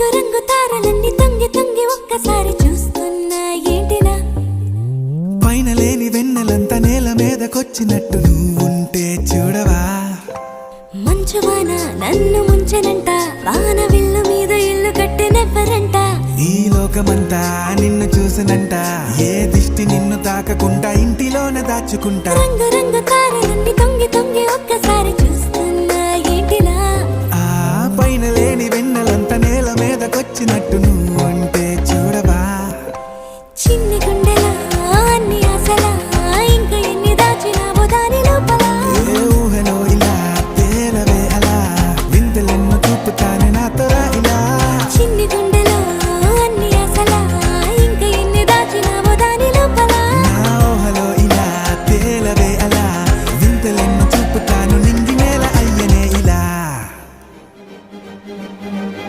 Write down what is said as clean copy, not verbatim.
రంగు రంగు తారలన్నీ తొంగి తొంగి ఒక్కసారి చూస్తున్నా ఏంటినా పైన లేని వెన్నెలంతా నేల మీదకొచ్చినట్టు నువ్వుంటే చూడవా మంచువాన నన్ను ముంచనంట వాన విల్లు మీద ఇల్లు కట్టినెవ్వరంట ఈ లోకమంతా నిన్ను చూసినంట ఏ దిష్టి నిన్ను తాకకుండా ఇంటిలోనే దాచుకుంటా రంగు రంగు తారలన్నీ తొంగి తొంగి ఒక్కసారి చూస్తున్నా ఏంటినా ఆ పైన లేని వెన్నెలంతా నేల మీదకొచ్చినట్టు నువ్వుంటే